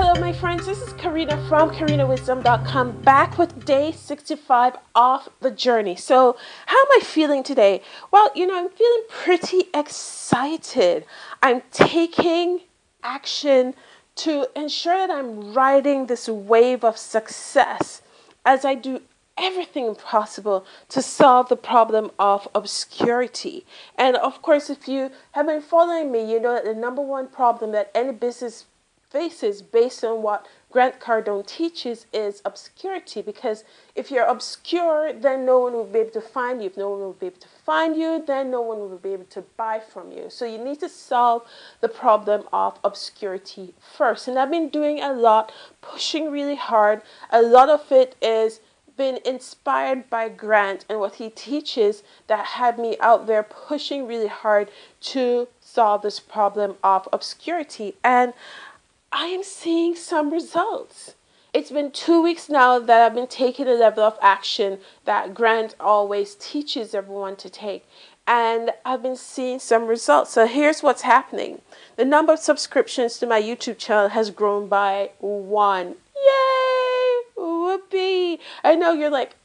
Hello my friends, this is Karina from KarinaWisdom.com, back with day 65 of the journey. So how am I feeling today? Well, I'm feeling pretty excited. I'm taking action to ensure that I'm riding this wave of success as I do everything possible to solve the problem of obscurity. And of course, if you have been following me, you know that the number one problem that any business faces based on what Grant Cardone teaches is obscurity, because if you're obscure, then no one will be able to find you. If no one will be able to find you, then no one will be able to buy from you. So you need to solve the problem of obscurity first. And I've been doing a lot, pushing really hard. A lot of it is been inspired by Grant and what he teaches that had me out there pushing really hard to solve this problem of obscurity. And I am seeing some results. It's been 2 weeks now that I've been taking the level of action that Grant always teaches everyone to take. And I've been seeing some results. So here's what's happening. The number of subscriptions to my YouTube channel has grown by 1. Yay! Whoopee! I know you're like,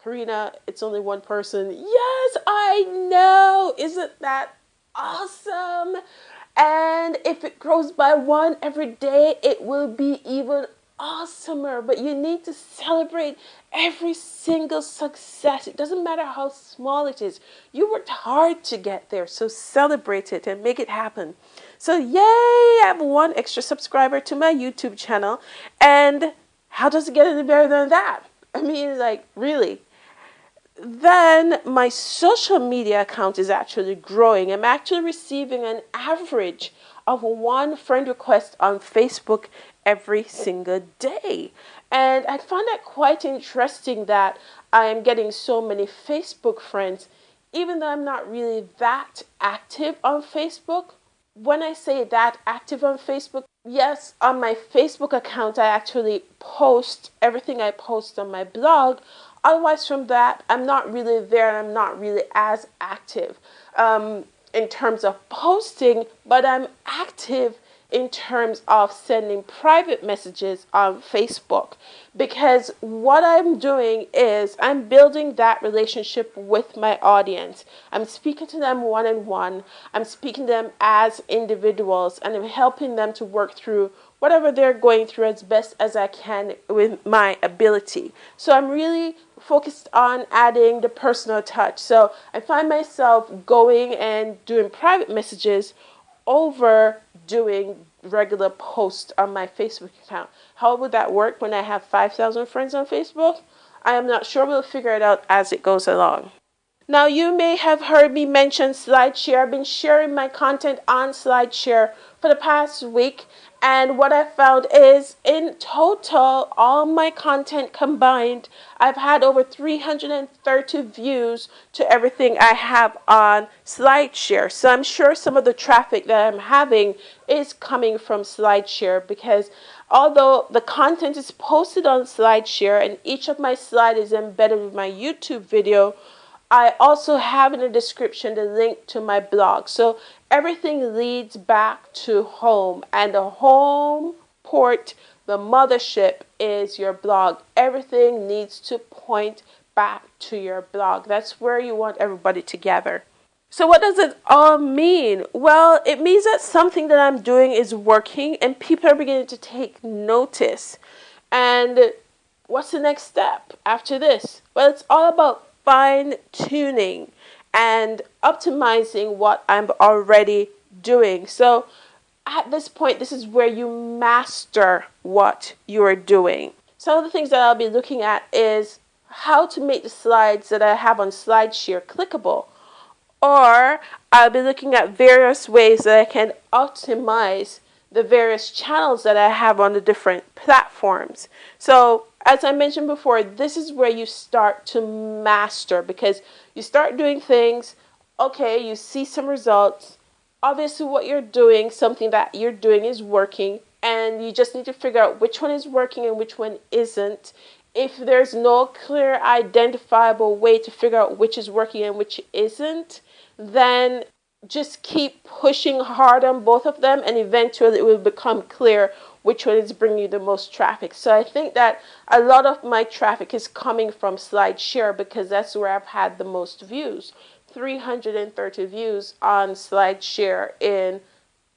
Karina, it's only one person. Yes, I know. Isn't that awesome? And if it grows by 1 every day, it will be even awesomer. But you need to celebrate every single success. It doesn't matter how small it is. You worked hard to get there, so celebrate it and make it happen. So yay, I have 1 extra subscriber to my YouTube channel. And how does it get any better than that? I mean, like, really. Then my social media account is actually growing. I'm actually receiving an average of 1 friend request on Facebook every single day. And I find that quite interesting that I am getting so many Facebook friends, even though I'm not really that active on Facebook. When I say that active on Facebook, yes, on my Facebook account, I actually post everything I post on my blog. Otherwise, from that, I'm not really there and I'm not really as active in terms of posting, but I'm active in terms of sending private messages on Facebook, because what I'm doing is I'm building that relationship with my audience. I'm speaking to them one-on-one. I'm speaking to them as individuals, and I'm helping them to work through whatever they're going through as best as I can with my ability. So I'm really focused on adding the personal touch. So I find myself going and doing private messages over doing regular posts on my Facebook account. How would that work when I have 5,000 friends on Facebook? I am not sure. We'll figure it out as it goes along. Now, you may have heard me mention SlideShare. I've been sharing my content on SlideShare for the past week. And what I found is, in total, all my content combined, I've had over 330 views to everything I have on SlideShare. So I'm sure some of the traffic that I'm having is coming from SlideShare, because although the content is posted on SlideShare and each of my slides is embedded with my YouTube video, I also have in the description the link to my blog. So everything leads back to home, and the home port, the mothership, is your blog. Everything needs to point back to your blog. That's where you want everybody to gather. So what does it all mean? Well, it means that something that I'm doing is working and people are beginning to take notice. And what's the next step after this? Well, it's all about fine-tuning and optimizing what I'm already doing. So at this point, this is where you master what you're doing. Some of the things that I'll be looking at is how to make the slides that I have on SlideShare clickable. Or I'll be looking at various ways that I can optimize the various channels that I have on the different platforms. So as I mentioned before, this is where you start to master, because you start doing things, okay, you see some results. Obviously what you're doing, something that you're doing is working, and you just need to figure out which one is working and which one isn't. If there's no clear identifiable way to figure out which is working and which isn't, then just keep pushing hard on both of them, and eventually it will become clear which one is bringing you the most traffic. So I think that a lot of my traffic is coming from SlideShare because that's where I've had the most views. 330 views on SlideShare in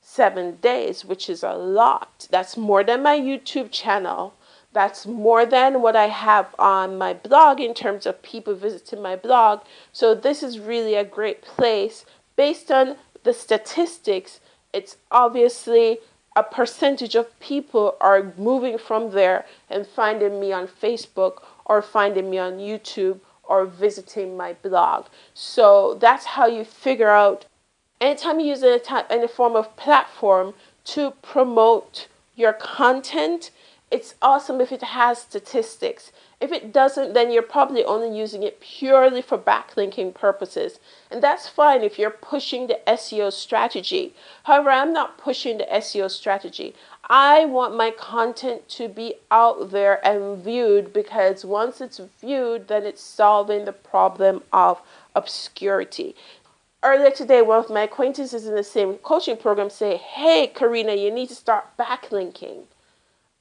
7 days, which is a lot. That's more than my YouTube channel. That's more than what I have on my blog in terms of people visiting my blog. So this is really a great place. Based on the statistics, it's obviously a percentage of people are moving from there and finding me on Facebook or finding me on YouTube or visiting my blog. So that's how you figure out, anytime you use any form of platform to promote your content, it's awesome if it has statistics. If it doesn't, then you're probably only using it purely for backlinking purposes. And that's fine if you're pushing the SEO strategy. However, I'm not pushing the SEO strategy. I want my content to be out there and viewed, because once it's viewed, then it's solving the problem of obscurity. Earlier today, one of my acquaintances in the same coaching program say, "Hey, Karina, you need to start backlinking."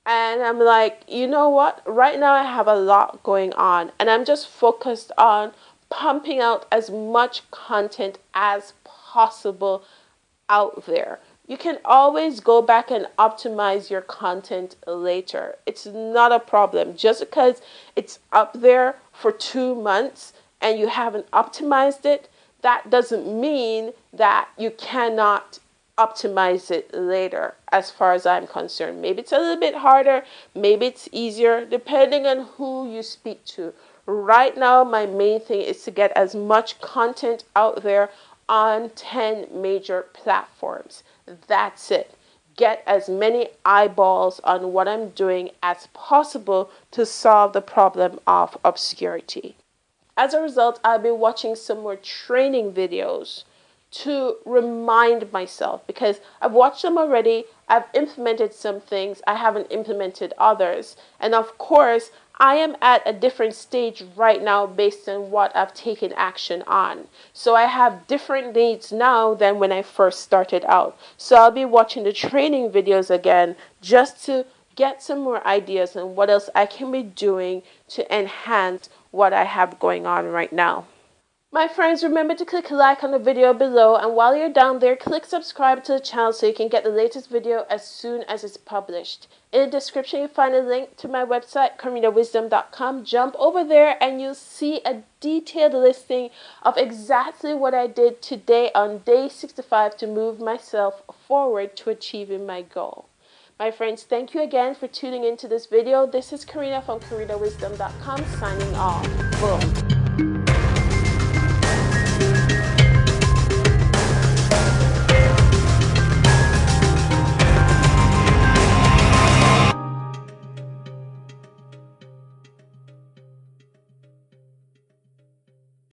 And I'm like, you know what? Right now I have a lot going on, and I'm just focused on pumping out as much content as possible out there. You can always go back and optimize your content later. It's not a problem. Just because it's up there for 2 months and you haven't optimized it, that doesn't mean that you cannot optimize it later, as far as I'm concerned. Maybe it's a little bit harder, maybe it's easier, depending on who you speak to. Right now, my main thing is to get as much content out there on 10 major platforms. That's it. Get as many eyeballs on what I'm doing as possible to solve the problem of obscurity. As a result, I'll be watching some more training videos to remind myself, because I've watched them already, I've implemented some things, I haven't implemented others. And of course, I am at a different stage right now based on what I've taken action on. So I have different needs now than when I first started out. So I'll be watching the training videos again just to get some more ideas on what else I can be doing to enhance what I have going on right now. My friends, remember to click like on the video below, and while you're down there, click subscribe to the channel so you can get the latest video as soon as it's published. In the description, you'll find a link to my website, karinawisdom.com. Jump over there and you'll see a detailed listing of exactly what I did today on day 65 to move myself forward to achieving my goal. My friends, thank you again for tuning into this video. This is Karina from karinawisdom.com signing off. Boom.